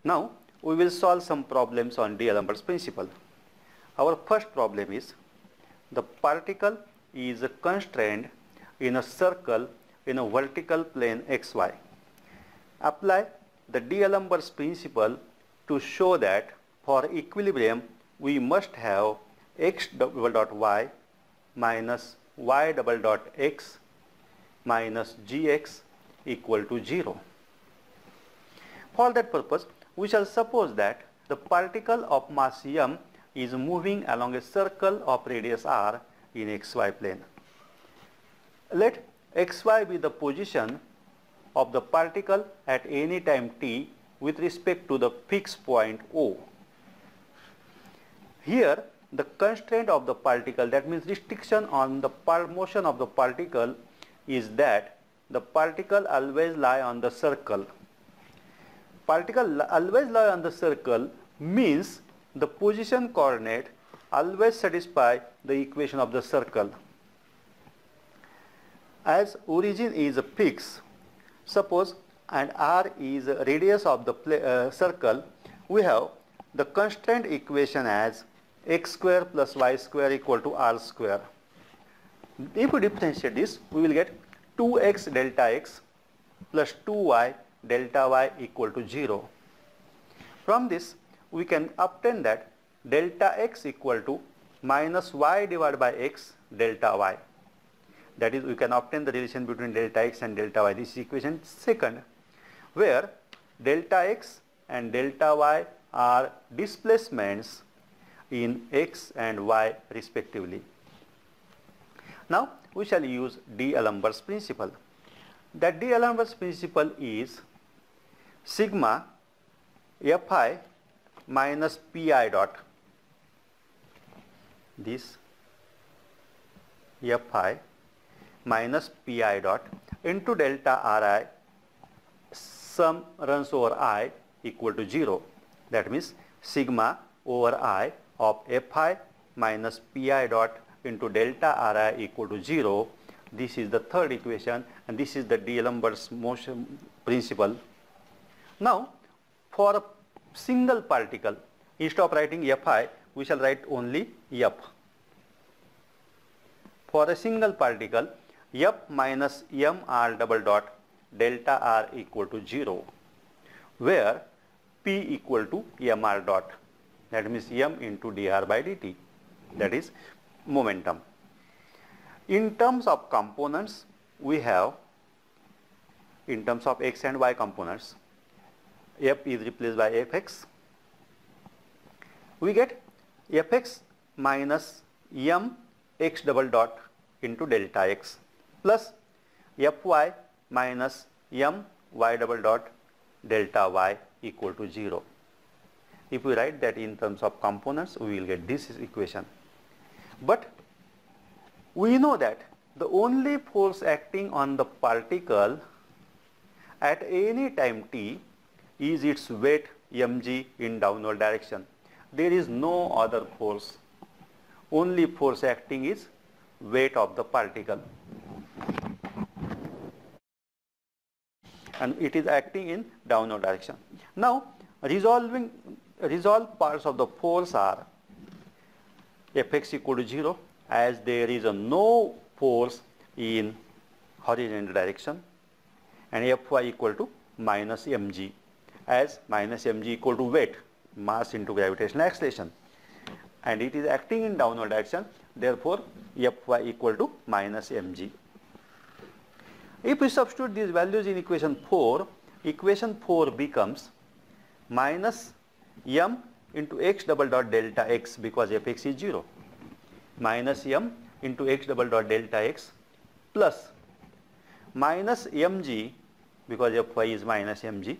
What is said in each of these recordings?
Now we will solve some problems on D'Alembert's principle. Our first problem is the particle is constrained in a circle in a vertical plane xy. Apply the D'Alembert's principle to show that for equilibrium we must have x double dot y minus y double dot x minus gx equal to 0. For that purpose, we shall suppose that the particle of mass m is moving along a circle of radius r in xy plane. Let xy be the position of the particle at any time t with respect to the fixed point O. Here, the constraint of the particle, that means restriction on the motion of the particle, is that the particle always lie on the circle. Particle always lie on the circle means the position coordinate always satisfy the equation of the circle. As origin is a fix, suppose, and r is a radius of the circle, we have the constraint equation as x square plus y square equal to r square. If we differentiate this, we will get 2x delta x plus 2y delta y equal to 0. From this, we can obtain that delta x equal to minus y divided by x delta y. That is, we can obtain the relation between delta x and delta y. This is equation second, where delta x and delta y are displacements in x and y respectively. Now, we shall use D'Alembert's principle. That D'Alembert's principle is sigma Fi minus Pi dot. This Fi minus Pi dot into delta Ri sum runs over I equal to 0. That means sigma over I of Fi minus Pi dot into delta Ri equal to 0. This is the third equation, and this is the D'Alembert's motion principle. Now, for a single particle, instead of writing Fi, we shall write only F. For a single particle, F minus mr double dot delta r equal to 0, where P equal to mr dot. That means m into dr by dt. That is momentum. In terms of components, we have, in terms of x and y components, f is replaced by fx. We get fx minus m x double dot into delta x plus fy minus m y double dot delta y equal to 0. If we write that in terms of components, we will get this equation. But we know that the only force acting on the particle at any time t is its weight mg in downward direction. There is no other force. Only force acting is weight of the particle. And it is acting in downward direction. Now, resolved parts of the force are Fx equal to 0, as there is no force in horizontal direction, and Fy equal to minus mg, as minus mg equal to weight, mass into gravitational acceleration, and it is acting in downward direction, therefore Fy equal to minus mg. If we substitute these values in equation 4 becomes minus m into x double dot delta x, because fx is 0, minus m into x double dot delta x plus minus mg, because fy is minus mg,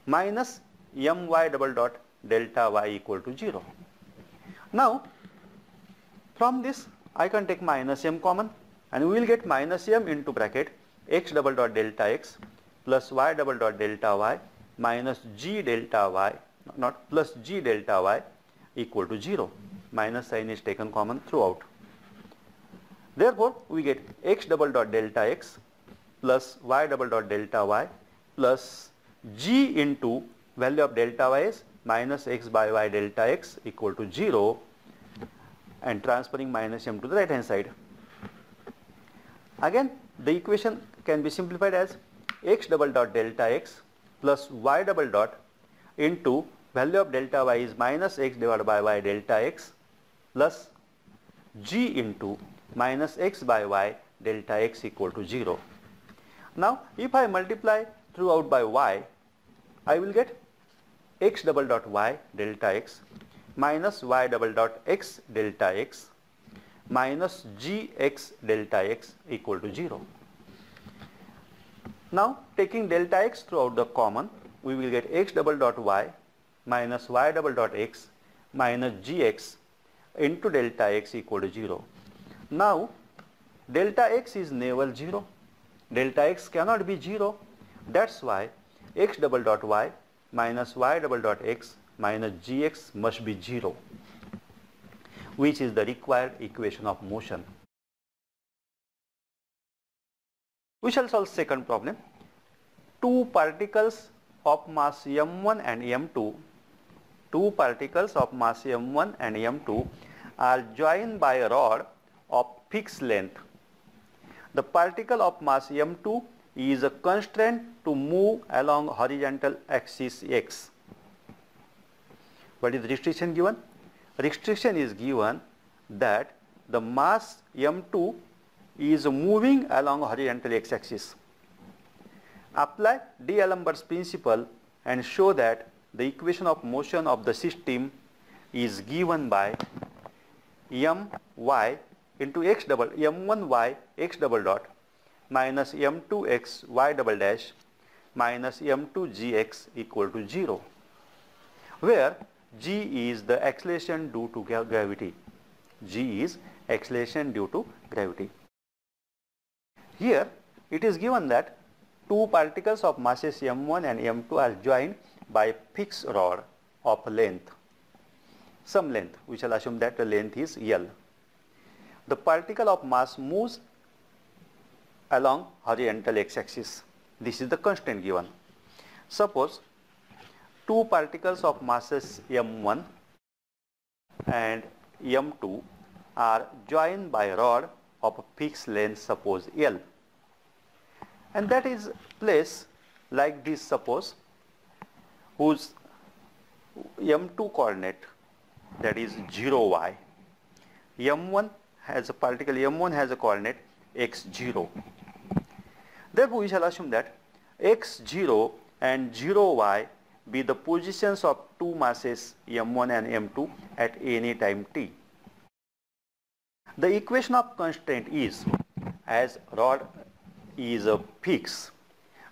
minus my double dot delta y equal to 0. Now, from this I can take minus m common, and we will get minus m into bracket x double dot delta x plus y double dot delta y minus g delta y, not plus g delta y equal to 0. Minus sign is taken common throughout. Therefore, we get x double dot delta x plus y double dot delta y plus g into value of delta y is minus x by y delta x equal to 0, and transferring minus m to the right hand side. Again, the equation can be simplified as x double dot delta x plus y double dot into value of delta y is minus x divided by y delta x plus g into minus x by y delta x equal to 0. Now, if I multiply throughout by y, I will get x double dot y delta x minus y double dot x delta x minus gx delta x equal to 0. Now, taking delta x throughout the common, we will get x double dot y minus y double dot x minus gx into delta x equal to 0. Now, delta x is never 0. Delta x cannot be 0. That's why x double dot y minus y double dot x minus gx must be 0, which is the required equation of motion. We shall solve second problem. Two particles of mass m1 and m2, two particles of mass m1 and m2 are joined by a rod of fixed length. The particle of mass m2 is a constraint to move along horizontal axis x. What is the restriction given? Restriction is given that the mass m2 is moving along horizontal x-axis. Apply D'Alembert's principle and show that the equation of motion of the system is given by my into x double m1y x double dot minus m2x y double dash minus m2gx equal to 0, where g is the acceleration due to gravity. G is acceleration due to gravity. Here it is given that two particles of masses m1 and m2 are joined by fixed rod of length, some length. We shall assume that the length is L. The particle of mass moves along horizontal x-axis. This is the constraint given. Suppose two particles of masses m1 and m2 are joined by a rod of a fixed length, suppose L, and that is placed like this, suppose, whose m2 coordinate, that is 0y. m1 has a particle m1 has a coordinate x0. Therefore, we shall assume that x0 and 0y be the positions of two masses m1 and m2 at any time t. The equation of constraint is, as rod is a fixed,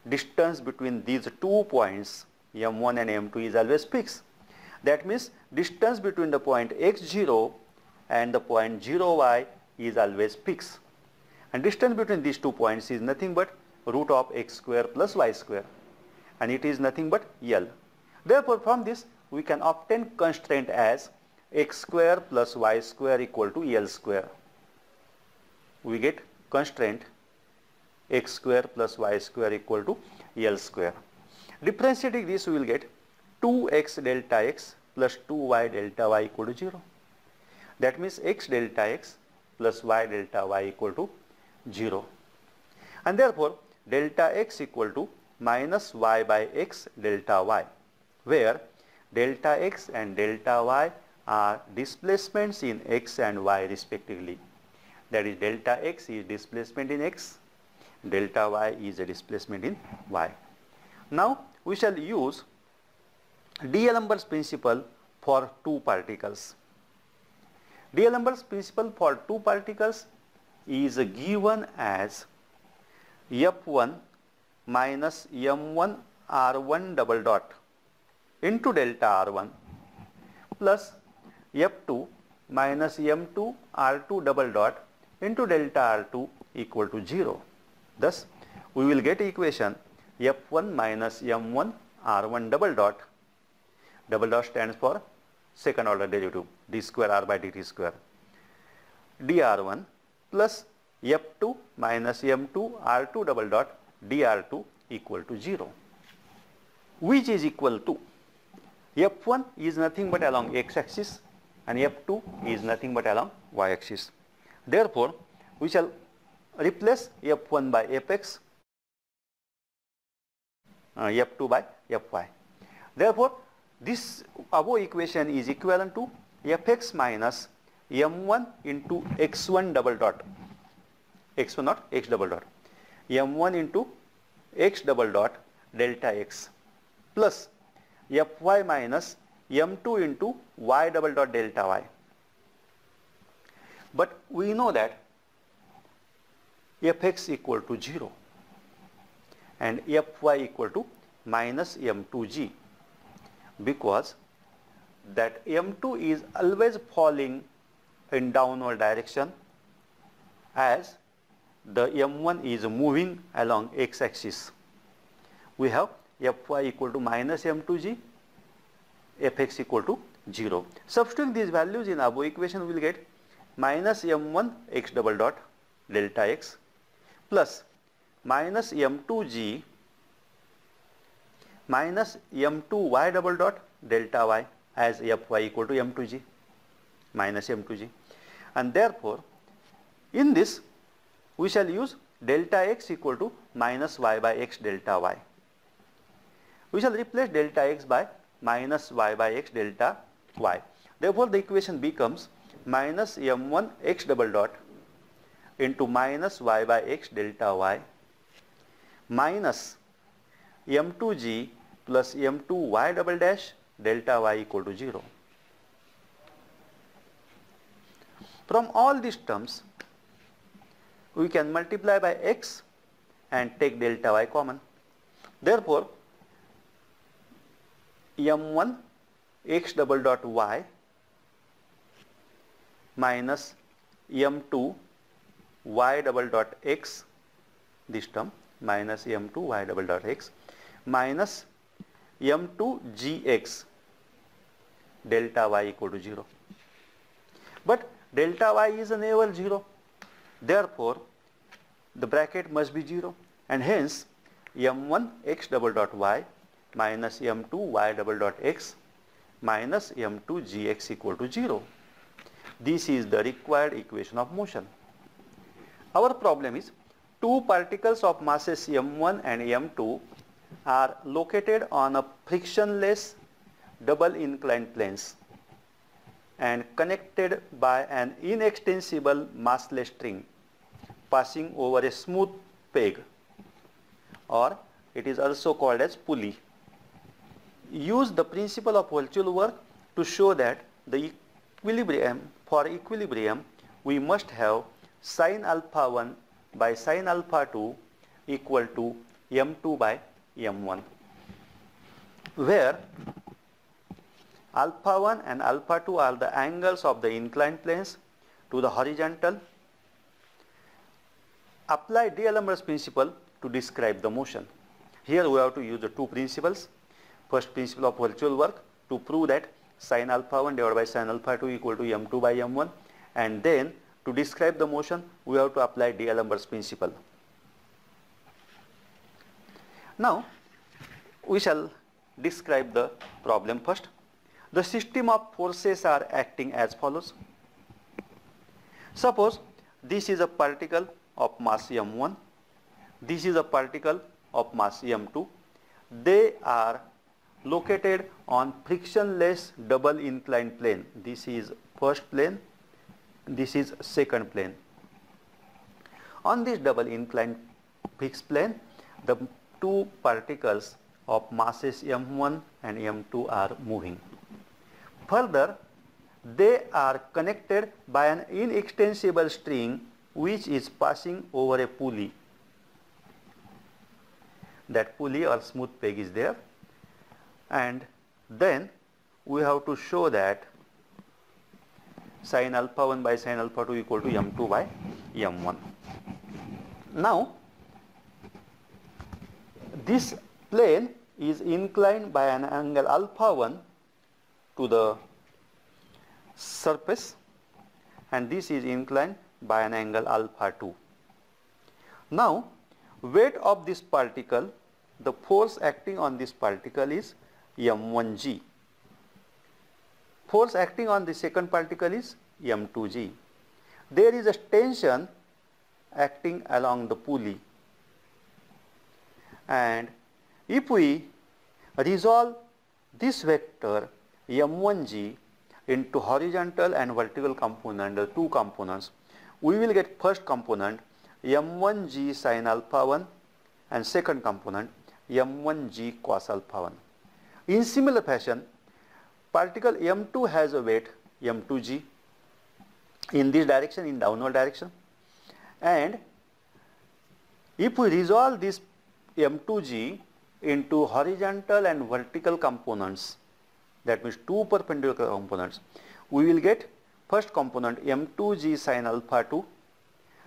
distance between these 2 points m1 and m2 is always fixed. That means distance between the point x0 and the point 0y is always fixed, and distance between these 2 points is nothing but root of x square plus y square, and it is nothing but L. Therefore, from this we can obtain constraint as x square plus y square equal to L square. We get constraint x square plus y square equal to L square. Differentiating this, we will get 2x delta x plus 2y delta y equal to 0. That means x delta x plus y delta y equal to 0. And therefore, delta x equal to minus y by x delta y, where delta x and delta y are displacements in x and y respectively. That is, delta x is displacement in x, delta y is a displacement in y. Now, we shall use D'Alembert's principle for two particles. D'Alembert's principle for two particles is given as F1 minus M1 R1 double dot into delta R1 plus F2 minus M2 R2 double dot into delta R2 equal to 0. Thus, we will get equation F1 minus M1 R1 double dot stands for second order derivative, d square r by dt square, dr1 plus F2 minus M2 R2 double dot dr2 equal to 0, which is equal to F1 is nothing but along x-axis and F2 is nothing but along y-axis. Therefore, we shall replace F1 by Fx, F2 by Fy. Therefore, this above equation is equivalent to Fx minus m1 into x1 double dot, x1 not x double dot, m1 into x double dot delta x plus Fy minus m2 into y double dot delta y. But we know that Fx equal to 0 and Fy equal to minus m2g, because that m2 is always falling in downward direction as the m1 is moving along x-axis. We have Fy equal to minus m2g, Fx equal to 0. Substituting these values in above equation, we will get minus m1 x double dot delta x plus minus m2g minus m2 y double dot delta y, as Fy equal to m2g minus m2g. And therefore, in this we shall use delta x equal to minus y by x delta y. We shall replace delta x by minus y by x delta y. Therefore, the equation becomes minus m1 x double dot into minus y by x delta y minus m2g plus m2 y double dash delta y equal to 0. From all these terms, we can multiply by x and take delta y common. Therefore, m1 x double dot y minus m2 y double dot x, this term minus m2 y double dot x minus m2 gx delta y equal to 0. But delta y is never 0. Therefore, the bracket must be 0, and hence m1 x double dot y minus m2 y double dot x minus m2 gx equal to 0. This is the required equation of motion. Our problem is two particles of masses m1 and m2 are located on a frictionless double inclined planes and connected by an inextensible massless string passing over a smooth peg, or it is also called as pulley. Use the principle of virtual work to show that for equilibrium we must have sin alpha 1 by sin alpha 2 equal to m2 by m1, where alpha 1 and alpha 2 are the angles of the inclined planes to the horizontal. Apply D'Alembert's principle to describe the motion. Here we have to use the two principles. First principle of virtual work to prove that sin alpha 1 divided by sin alpha 2 equal to m2 by m1, and then to describe the motion we have to apply D'Alembert's principle. Now we shall describe the problem first. The system of forces are acting as follows. Suppose this is a particle of mass m1, this is a particle of mass m2. They are located on frictionless double inclined plane. This is first plane, this is second plane. On this double inclined fixed plane, the two particles of masses m1 and m2 are moving. Further, they are connected by an inextensible string which is passing over a pulley. That pulley or smooth peg is there, and then we have to show that sin alpha 1 by sin alpha 2 equal to m2 by m1. Now, this plane is inclined by an angle alpha 1 to the surface, and this is inclined by an angle alpha 2. Now, weight of this particle, the force acting on this particle is m1g. force acting on the second particle is m2g. There is a tension acting along the pulley, and if we resolve this vector m1g into horizontal and vertical component, the two components, we will get first component m1g sin alpha 1 and second component m1g cos alpha 1. In similar fashion, particle m2 has a weight m2g in this direction, in downward direction, and if we resolve this m2g into horizontal and vertical components, that means two perpendicular components, we will get first component m2g sin alpha 2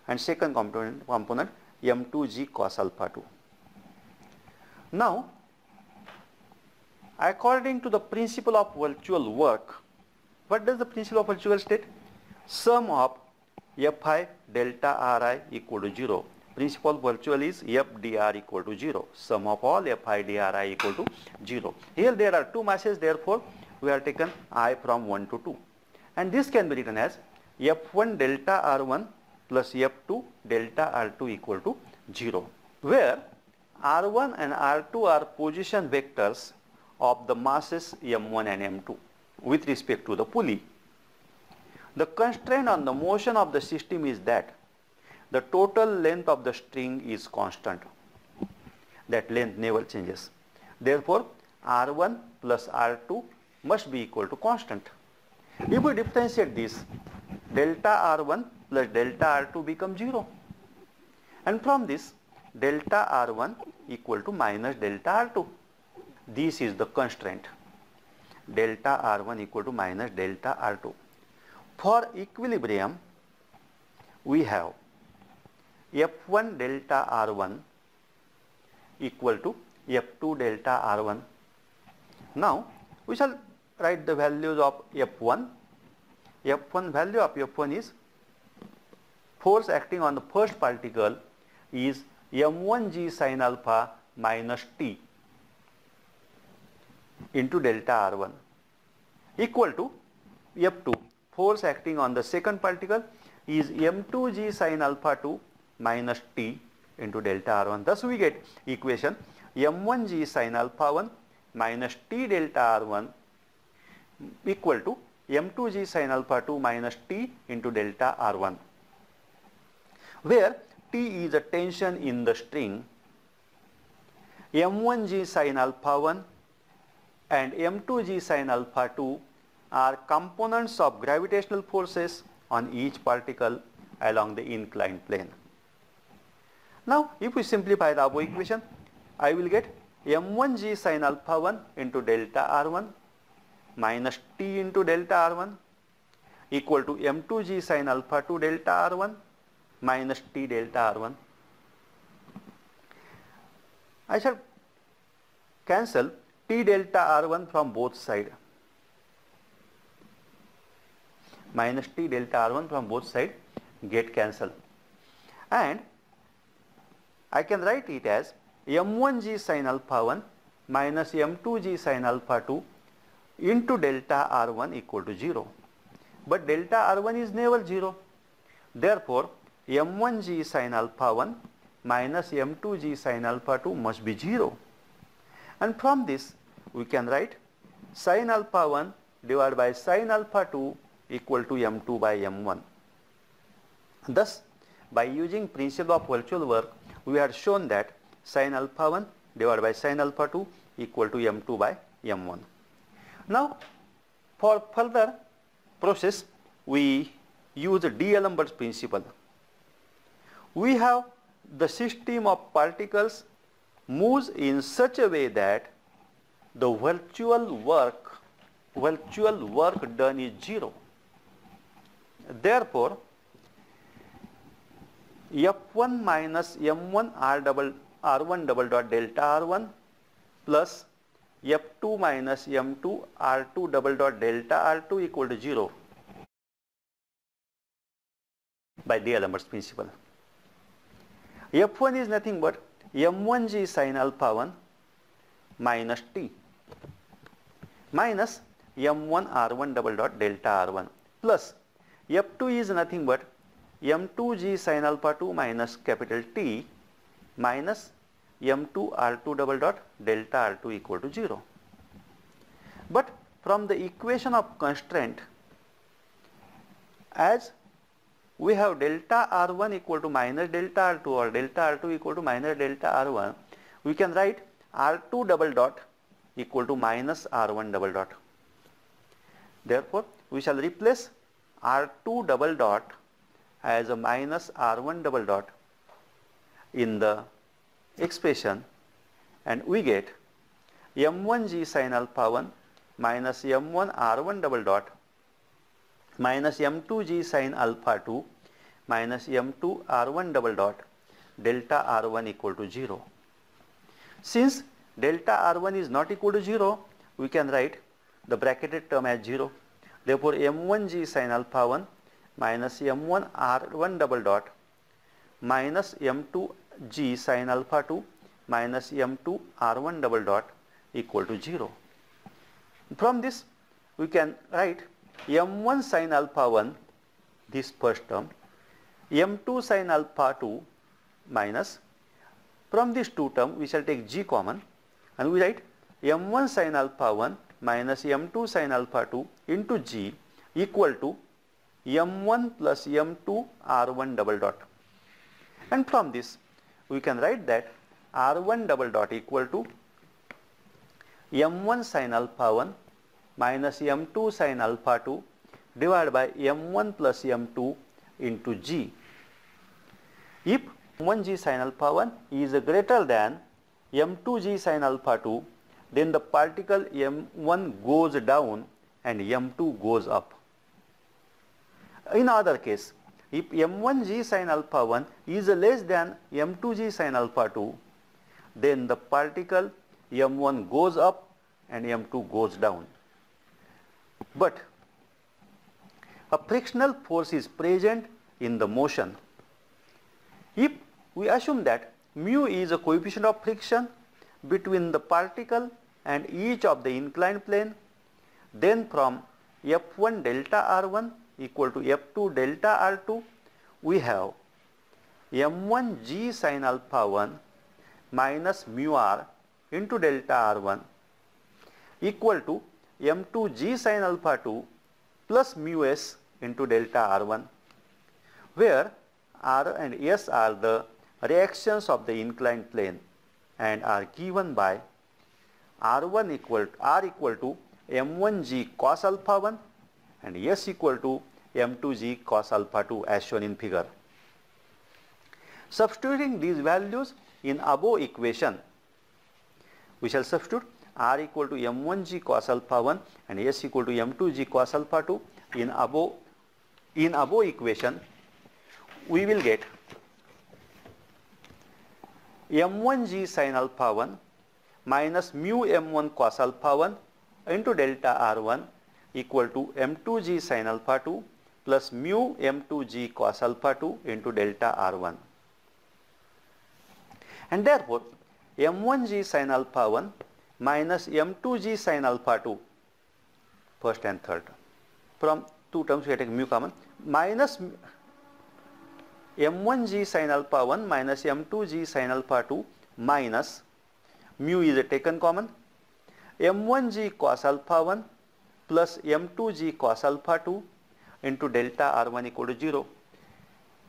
and second component m2g cos alpha 2. Now, according to the principle of virtual work, what does the principle of virtual state? Sum of Fi delta Ri equal to 0. Principle of virtual is F dr equal to 0. Sum of all Fi dri equal to 0. Here there are two masses, therefore we have taken I from 1 to 2. And this can be written as F1 delta R1 plus F2 delta R2 equal to 0, where R1 and R2 are position vectors of the masses M1 and M2 with respect to the pulley. The constraint on the motion of the system is that the total length of the string is constant. That length never changes. Therefore, R1 plus R2 must be equal to constant. If we differentiate this, delta R1 plus delta R2 becomes 0. And from this, delta R1 equal to minus delta R2. This is the constraint. Delta R1 equal to minus delta R2. For equilibrium, we have F1 delta R1 equal to F2 delta R1. Now, we shall write the values of F1. F1 value of F1 is force acting on the first particle is m1g sin alpha minus t into delta R1 equal to F2 force acting on the second particle is m2g sin alpha 2 minus t into delta R1. Thus we get equation m1g sin alpha 1 minus t delta R1 equal to m2g sin alpha 2 minus t into delta R1, where t is a tension in the string, m1g sin alpha 1 and m2g sin alpha 2 are components of gravitational forces on each particle along the inclined plane. Now, if we simplify the above equation, I will get m1g sin alpha 1 into delta R1 minus t into delta R1 equal to m2g sin alpha 2 delta R1 minus t delta R1. I shall cancel t delta R1 from both sides. Minus t delta R1 from both sides get cancelled. And I can write it as m1g sin alpha 1 minus m2g sin alpha 2 into delta R1 equal to 0. But delta R1 is never 0. Therefore, m1g sin alpha 1 minus m2g sin alpha 2 must be 0. And from this, we can write sin alpha 1 divided by sin alpha 2 equal to m2 by m1. Thus, by using principle of virtual work, we had shown that sin alpha 1 divided by sin alpha 2 equal to m2 by m1. Now, for further process, we use the D'Alembert's principle. We have the system of particles moves in such a way that the virtual work done is 0. Therefore, F1 minus M1 R1 double dot delta R1 plus F2 minus M2 R2 double dot delta R2 equal to 0 by D'Alembert's principle. F1 is nothing but M1g sin alpha 1 minus t minus m1 r1 double dot delta r1 plus f2 is nothing but m2g sin alpha 2 minus capital T minus m2 r2 double dot delta r2 equal to 0. But from the equation of constraint, as we have delta r1 equal to minus delta r2 or delta r2 equal to minus delta r1, we can write r2 double dot equal to minus r1 double dot. Therefore, we shall replace r2 double dot as a minus r1 double dot in the expression, and we get m1g sin alpha 1 minus m1 r1 double dot minus m2g sin alpha 2 minus m2 r1 double dot delta r1 equal to 0. Since delta r1 is not equal to 0, we can write the bracketed term as 0. Therefore, m1g sin alpha 1 minus m1 r1 double dot minus m2g sin alpha 2 minus m2 r1 double dot equal to 0. From this, we can write m1 sin alpha 1, this first term, m2 sin alpha 2 minus, from these two terms we shall take g common, and we write m1 sin alpha 1 minus m2 sin alpha 2 into g equal to m1 plus m2 r1 double dot. And from this we can write that r1 double dot equal to m1 sin alpha 1 minus m2 sin alpha 2 divided by m1 plus m2 into g. If m1g sin alpha 1 is greater than m2g sin alpha 2, then the particle m1 goes down and m2 goes up. In other case, if m1g sin alpha 1 is less than m2g sin alpha 2, then the particle m1 goes up and m2 goes down. But a frictional force is present in the motion. If we assume that mu is a coefficient of friction between the particle and each of the inclined plane, then from F1 delta R1 equal to F2 delta R2, we have m1 g sin alpha 1 minus mu r into delta R1 equal to m2 g sin alpha 2 plus mu s into delta R1, where R and S are the reactions of the inclined plane and are given by R1 equal to m1g cos alpha 1 and S equal to m2g cos alpha 2 as shown in figure. Substituting these values in above equation, we shall substitute R equal to m1g cos alpha 1 and S equal to m2g cos alpha 2 in above equation. We will get m1g sin alpha 1 minus mu m1 cos alpha 1 into delta R1 equal to m2g sin alpha 2 plus mu m2g cos alpha 2 into delta R1. And therefore, m1g sin alpha 1 minus m2g sin alpha 2, first and third. From two terms we take mu common, minus m1g sin alpha 1 minus m2g sin alpha 2 minus mu is taken common, m1g cos alpha 1 plus m2g cos alpha 2 into delta R1 equal to 0.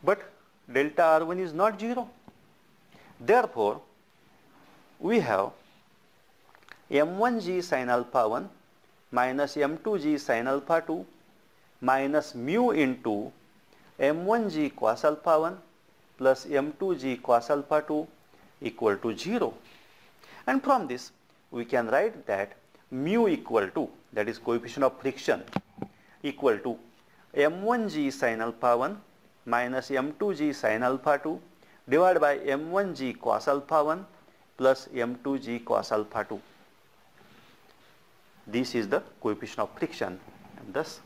But delta R1 is not 0. Therefore, we have m1g sin alpha 1 minus m2g sin alpha 2 minus mu into m1g cos alpha 1 plus m2g cos alpha 2 equal to 0. And from this we can write that mu equal to, that is coefficient of friction, equal to m1g sin alpha 1 minus m2g sin alpha 2 divided by m1g cos alpha 1 plus m2g cos alpha 2. This is the coefficient of friction, and thus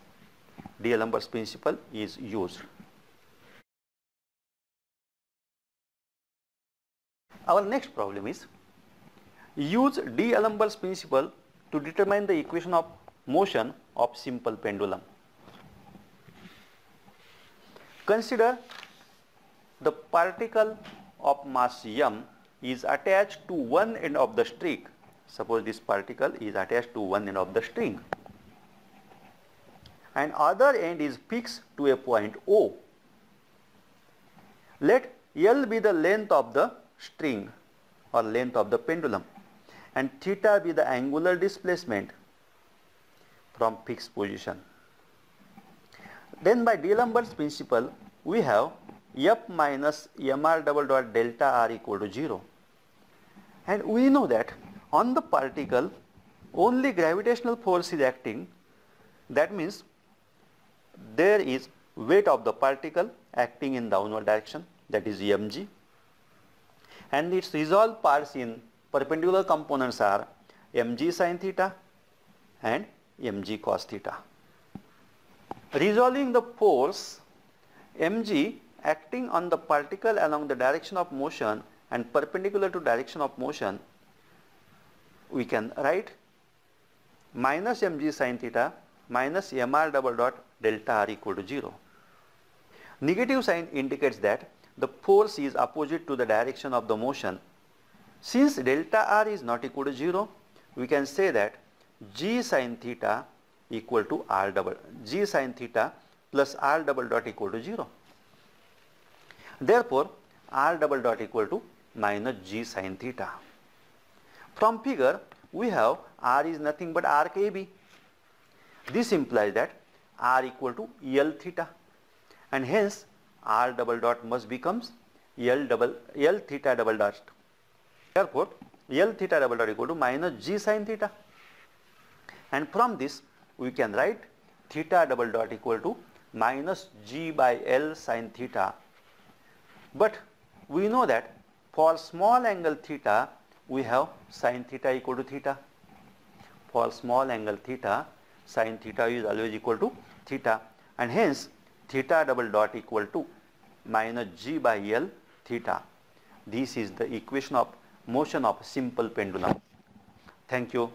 D'Alembert's principle is used. Our next problem is use D'Alembert's principle to determine the equation of motion of simple pendulum. Consider the particle of mass m is attached to one end of the string. Suppose this particle is attached to one end of the string and other end is fixed to a point O. Let L be the length of the string or length of the pendulum and theta be the angular displacement from fixed position. Then by D'Alembert's principle, we have F minus mr double dot delta r equal to 0. And we know that on the particle only gravitational force is acting. That means there is weight of the particle acting in downward direction, that is mg, and its resolved parts in perpendicular components are mg sin theta and mg cos theta. Resolving the force mg acting on the particle along the direction of motion and perpendicular to direction of motion, we can write minus mg sin theta minus mr double dot delta r equal to 0. Negative sign indicates that the force is opposite to the direction of the motion. Since delta r is not equal to 0, we can say that g sin theta equal to g sin theta plus r double dot equal to 0. Therefore, r double dot equal to minus g sin theta. From figure, we have r is nothing but arc AB. This implies that r equal to L theta, and hence r double dot must becomes L theta double dot. Therefore, L theta double dot equal to minus g sin theta, and from this we can write theta double dot equal to minus g by L sin theta. But we know that for small angle theta we have sin theta equal to theta. For small angle theta, sin theta is always equal to theta, and hence theta double dot equal to minus g by L theta. This is the equation of motion of simple pendulum. Thank you.